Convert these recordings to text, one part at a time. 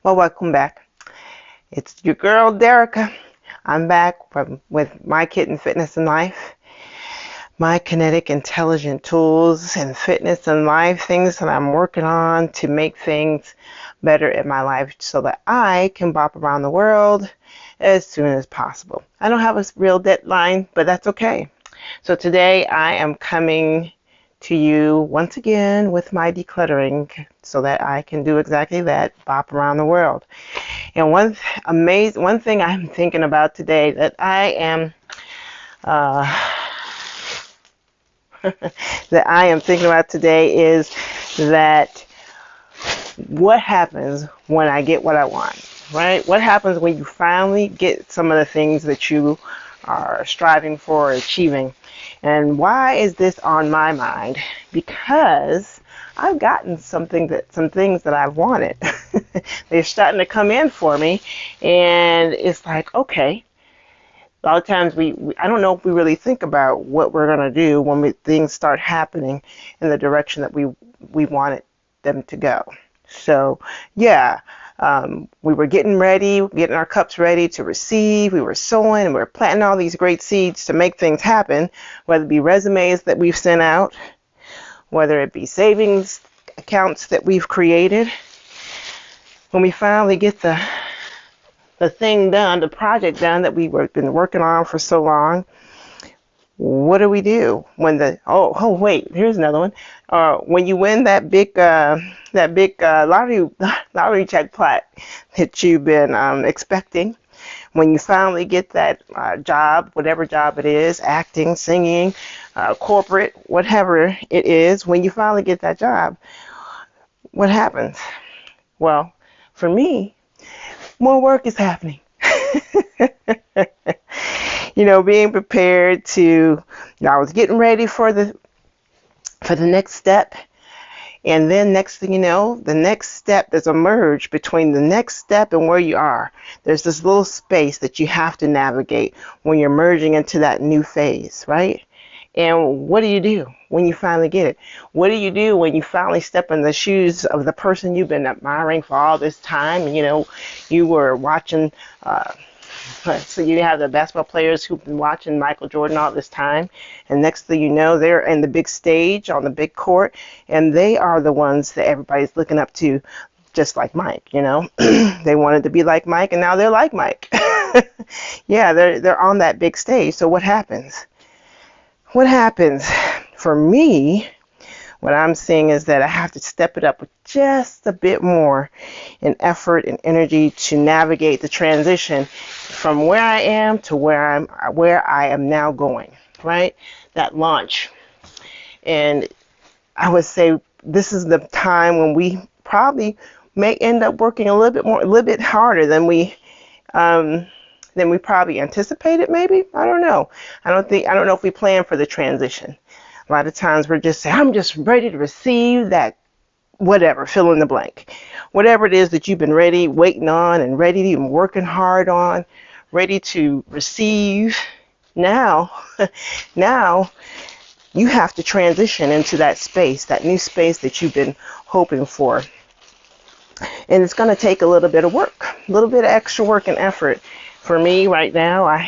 Well, welcome back. It's your girl, Derica. I'm back with my kitten fitness and life, my kinetic intelligent tools and fitness and life, things that I'm working on to make things better in my life so that I can bop around the world as soon as possible. I don't have a real deadline, but that's okay. So today I am coming to you once again with my decluttering so that I can do exactly that, bop around the world. And one thing I'm thinking about today that I am that I am thinking about today is that what happens when I get what I want, right? What happens when you finally get some of the things that you are striving for or achieving? And why is this on my mind? Because I've gotten some things that I've wanted. They're starting to come in for me, and it's like, okay. A lot of times I don't know if we really think about what we're going to do when things start happening in the direction that we wanted them to go. So, yeah, we were getting ready, getting our cups ready to receive. We were sowing and we were planting all these great seeds to make things happen, whether it be resumes that we've sent out, whether it be savings accounts that we've created. When we finally get the thing done, the project done that we've been working on for so long, what do we do when wait, here's another one. When you win that big lottery jackpot that you've been expecting, when you finally get that job, whatever job it is, acting, singing, corporate, whatever it is, when you finally get that job, what happens? Well, for me, more work is happening. Being prepared I was getting ready for the next step. And then next thing you know, the next step, there's a merge between the next step and where you are. There's this little space that you have to navigate when you're merging into that new phase, right? And what do you do when you finally get it? What do you do when you finally step in the shoes of the person you've been admiring for all this time? You were watching, so you have the basketball players who've been watching Michael Jordan all this time. And next thing you know, they're in the big stage on the big court. And they are the ones that everybody's looking up to, just like Mike, They wanted to be like Mike, and now they're like Mike. Yeah, they're on that big stage. So what happens? What happens for me, what I'm seeing is that I have to step it up with just a bit more in effort and energy to navigate the transition from where I am to where I am now going, right? That launch. And I would say this is the time when we probably may end up working a little bit harder than we probably anticipated, maybe. I don't know. I don't know if we plan for the transition. A lot of times we're just saying, I'm just ready to receive that whatever, fill in the blank. Whatever it is that you've been waiting on and ready and working hard on, ready to receive. Now you have to transition into that space, that new space that you've been hoping for. And it's going to take a little bit of work, a little bit of extra work and effort. For me right now, I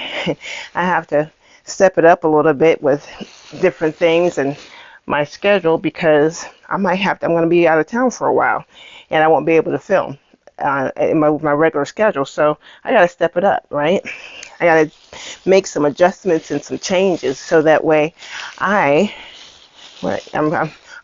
have to step it up a little bit with different things and my schedule because I'm going to be out of town for a while and I won't be able to film in my regular schedule. So I got to step it up, right? I got to make some adjustments and some changes so that way I'm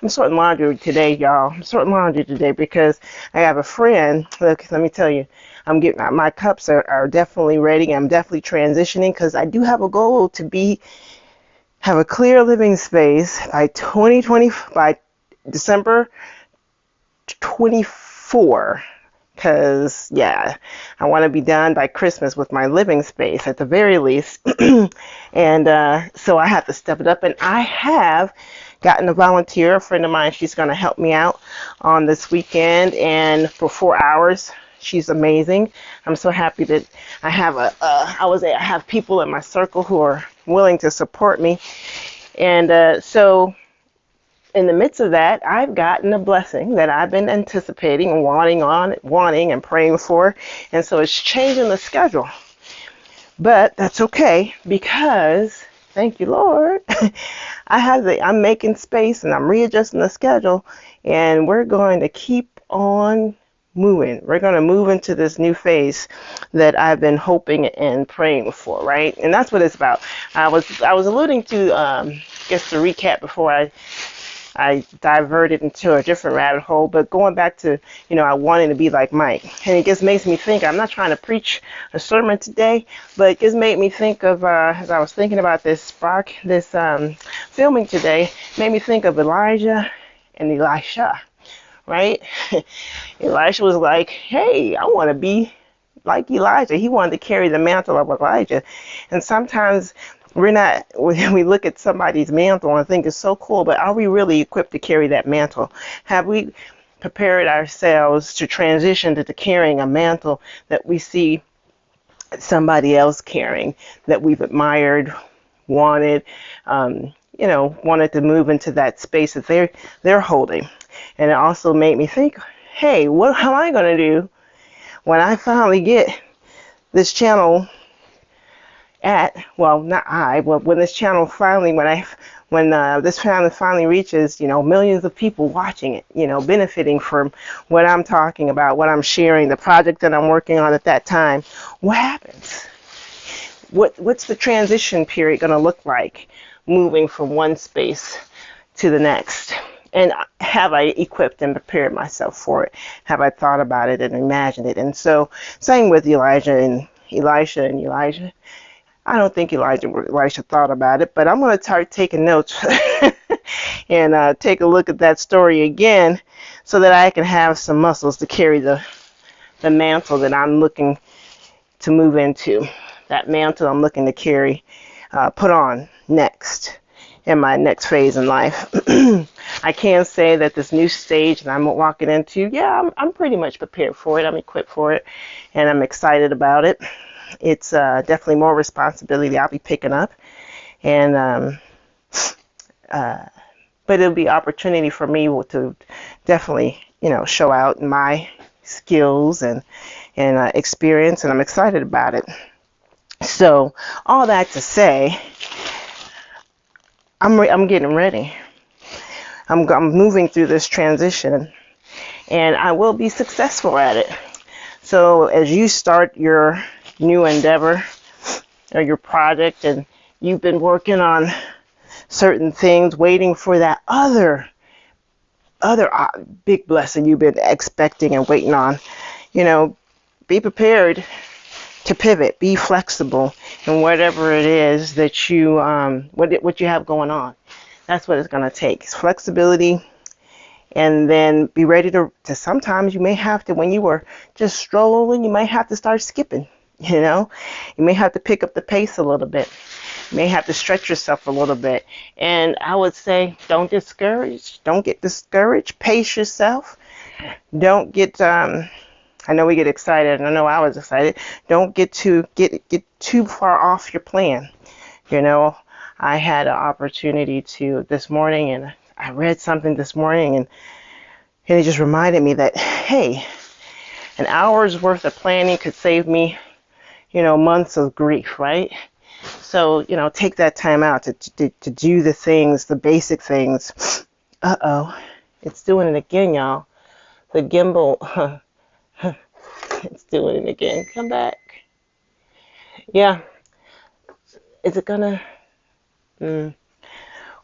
sorting laundry today, y'all. I'm sorting laundry today because I have a friend. Look, let me tell you, my cups are definitely ready. I'm definitely transitioning because I do have a goal to have a clear living space by December 24. Because, yeah, I want to be done by Christmas with my living space at the very least. And so I have to step it up. And I have gotten a friend of mine. She's going to help me out on this weekend and for 4 hours. She's amazing. I'm so happy that I have people in my circle who are willing to support me. And so in the midst of that, I've gotten a blessing that I've been anticipating and wanting and praying for. And so it's changing the schedule. But that's okay because, thank you, Lord, I'm making space and I'm readjusting the schedule, and we're going to keep on moving. We're going to move into this new phase that I've been hoping and praying for, right? And that's what it's about. I was alluding to, just to recap before I diverted into a different rabbit hole, but going back to, I wanted to be like Mike. And it just makes me think, I'm not trying to preach a sermon today, but it just made me think of, as I was thinking about this filming today, made me think of Elijah and Elisha, right? Elisha was like, hey, I want to be like Elijah. He wanted to carry the mantle of Elijah. And sometimes we're not, when we look at somebody's mantle and think it's so cool, but are we really equipped to carry that mantle? Have we prepared ourselves to transition to carrying a mantle that we see somebody else carrying, that we've admired, wanted, wanted to move into that space that they're holding? And it also made me think, hey, what am I going to do when I finally get this channel when this channel finally, when this channel finally reaches, millions of people watching it, benefiting from what I'm talking about, what I'm sharing, the project that I'm working on at that time? What happens? What's the transition period going to look like, moving from one space to the next? And have I equipped and prepared myself for it? Have I thought about it and imagined it? And so, same with Elijah and Elijah. I don't think Elisha thought about it, but I'm going to start taking notes and take a look at that story again so that I can have some muscles to carry the mantle that I'm looking to move into, that mantle I'm looking to carry, put on next in my next phase in life. I can say that this new stage that I'm walking into, I'm pretty much prepared for it. I'm equipped for it, and I'm excited about it. It's definitely more responsibility I'll be picking up, and but it'll be opportunity for me to definitely, show out my skills and experience, and I'm excited about it. So all that to say, I'm getting ready. I'm moving through this transition, and I will be successful at it. So as you start your new endeavor or your project, and you've been working on certain things, waiting for that other big blessing you've been expecting and waiting on, be prepared to pivot, be flexible in whatever it is that you what you have going on. That's what it's going to take. It's flexibility, and then be ready to sometimes you may have to, when you were just strolling, you might have to start skipping. You may have to pick up the pace a little bit. You may have to stretch yourself a little bit. And I would say, don't get discouraged. Pace yourself. Don't get I know we get excited, and I know I was excited. Don't get too far off your plan. I had an opportunity to this morning, and I read something this morning, and it just reminded me that, hey, an hour's worth of planning could save me, months of grief, right? So, take that time out to do the things, the basic things. It's doing it again, y'all. The gimbal, it's doing it again. Come back. Yeah. Is it gonna?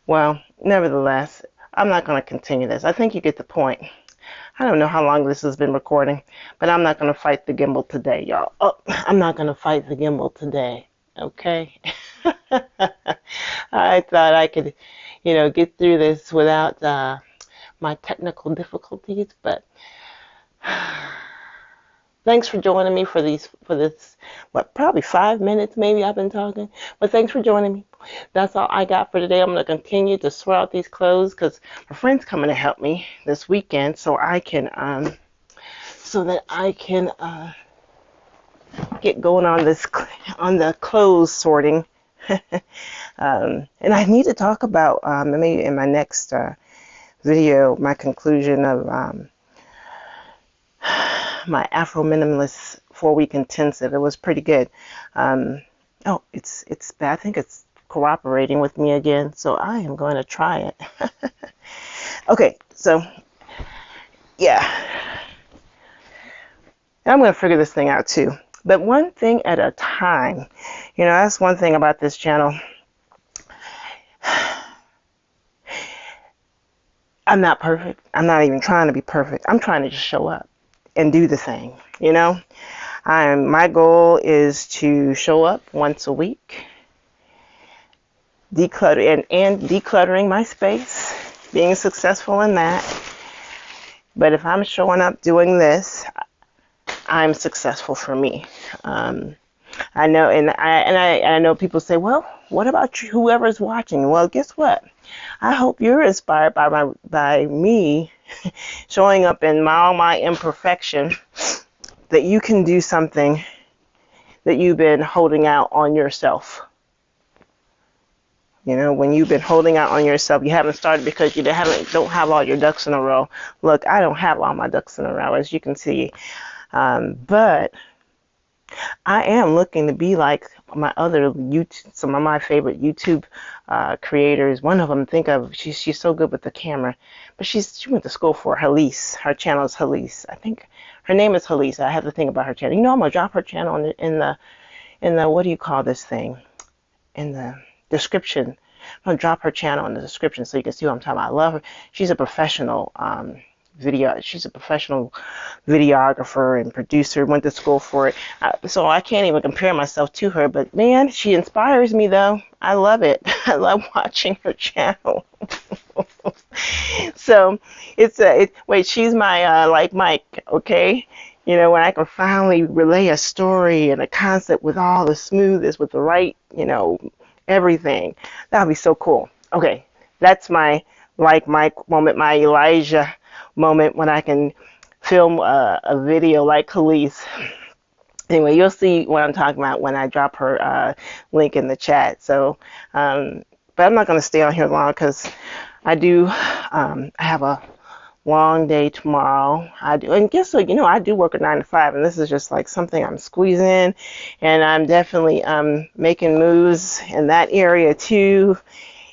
Well, nevertheless, I'm not going to continue this. I think you get the point. I don't know how long this has been recording, but I'm not going to fight the gimbal today, y'all. I'm not going to fight the gimbal today, okay? I thought I could, get through this without my technical difficulties, but thanks for joining me for this, probably 5 minutes maybe I've been talking, but thanks for joining me. That's all I got for today. I'm going to continue to swear out these clothes because my friend's coming to help me this weekend, so I can, get going on the clothes sorting. And I need to talk about maybe in my next video, my conclusion of my Afro Minimalist 4-week intensive. It was pretty good. Oh, it's I think it's cooperating with me again, so I am going to try it. Okay, so yeah, I'm going to figure this thing out too. But one thing at a time. You know, that's one thing about this channel. I'm not perfect. I'm not even trying to be perfect. I'm trying to just show up and do the thing, you know. My goal is to show up once a week, declutter and decluttering my space, being successful in that. But if I'm showing up doing this, I'm successful for me. I know, and I know people say, well, what about you, whoever's watching? Well, guess what? I hope you're inspired by me showing up in all my imperfection, that you can do something that you've been holding out on yourself. You know, when you've been holding out on yourself, you haven't started because you don't have all your ducks in a row. Look, I don't have all my ducks in a row, as you can see. But I am looking to be like my other some of my favorite YouTube creators. One of them, she's so good with the camera, but she went to school for Hallease. Her channel is Hallease. I think her name is Hallease. I have to think about her channel. You know, I'm gonna drop her channel in the what do you call this thing? In the description. I'm gonna drop her channel in the description so you can see what I'm talking about. I love her. She's a professional she's a professional videographer and producer, went to school for it, so I can't even compare myself to her, but man, she inspires me though. I love it. I love watching her channel. So wait, she's my like Mike, okay? You know, when I can finally relay a story and a concept with all the smoothness, with the right, you know, everything, that would be so cool. Okay, that's my like Mike moment, my Elijah moment, when I can film a video like Hallease. Anyway, you'll see what I'm talking about when I drop her link in the chat. So, but I'm not going to stay on here long because I have a long day tomorrow. And guess what? You know, I do work a 9 to 5, and this is just like something I'm squeezing in, and I'm definitely making moves in that area too.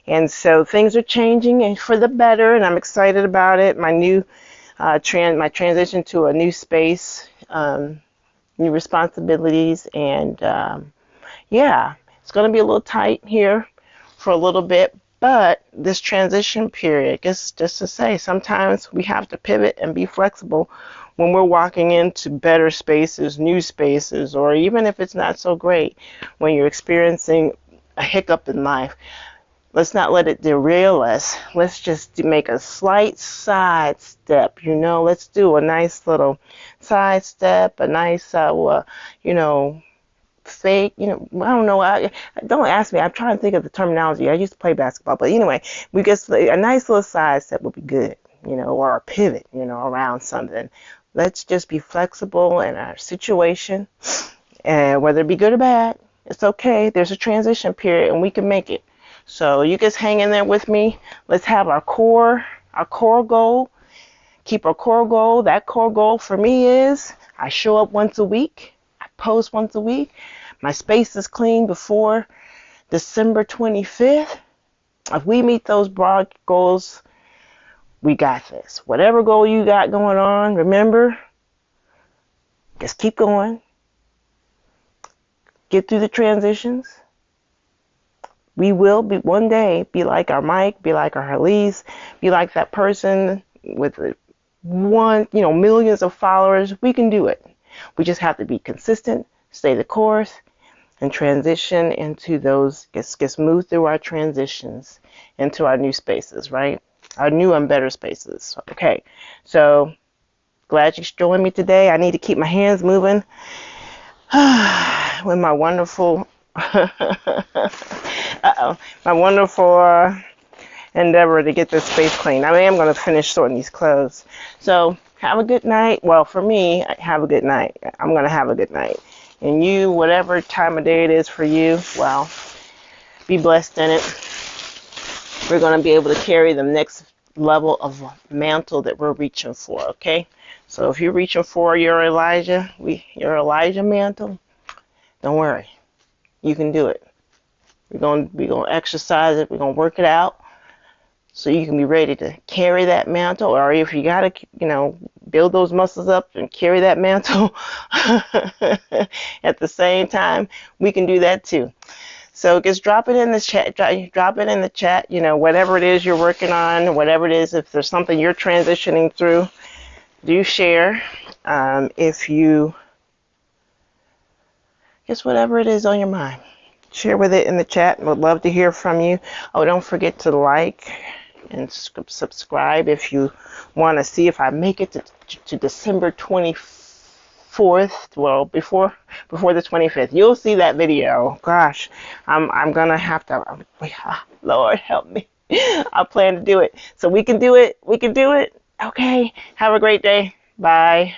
And so things are changing and for the better, and I'm excited about it. My new my transition to a new space, new responsibilities, and yeah, it's going to be a little tight here for a little bit, but this transition period, just to say, sometimes we have to pivot and be flexible when we're walking into better spaces, new spaces, or even if it's not so great, when you're experiencing a hiccup in life. Let's not let it derail us. Let's just make a slight side step, you know. Let's do a nice little side step, a nice, you know, fake, you know, I don't know. Don't ask me. I'm trying to think of the terminology. I used to play basketball. But anyway, we just, a nice little side step would be good, you know, or a pivot, you know, around something. Let's just be flexible in our situation. And whether it be good or bad, it's okay. There's a transition period and we can make it. So you just hang in there with me. Let's have our core goal. Keep our core goal. That core goal for me is I show up once a week. I post once a week. My space is clean before December 25th. If we meet those broad goals, we got this. Whatever goal you got going on, remember, just keep going. Get through the transitions. We will be one day be like our Mike, be like our Hallease, be like that person with millions of followers. We can do it. We just have to be consistent, stay the course, and transition into those, just move through our transitions into our new spaces, right? Our new and better spaces. Okay, so glad you joined me today. I need to keep my hands moving with my wonderful my wonderful endeavor to get this space clean. I am going to finish sorting these clothes. So have a good night. Well, for me, have a good night. I'm going to have a good night. And you, whatever time of day it is for you, well, be blessed in it. We're going to be able to carry the next level of mantle that we're reaching for, okay? So if you're reaching for your Elijah mantle, don't worry. You can do it. We're gonna exercise it. We're gonna work it out so you can be ready to carry that mantle. Or if you gotta, build those muscles up and carry that mantle at the same time, we can do that too. So just drop it in the chat. Drop it in the chat. Whatever it is you're working on, whatever it is, if there's something you're transitioning through, do share. If you, just whatever it is on your mind, share with it in the chat. Would love to hear from you. Oh, don't forget to like and subscribe if you want to see if I make it to December 24th. Well, before the 25th, you'll see that video. Gosh, I'm gonna have to. Lord help me. I plan to do it, so we can do it. We can do it. Okay. Have a great day. Bye.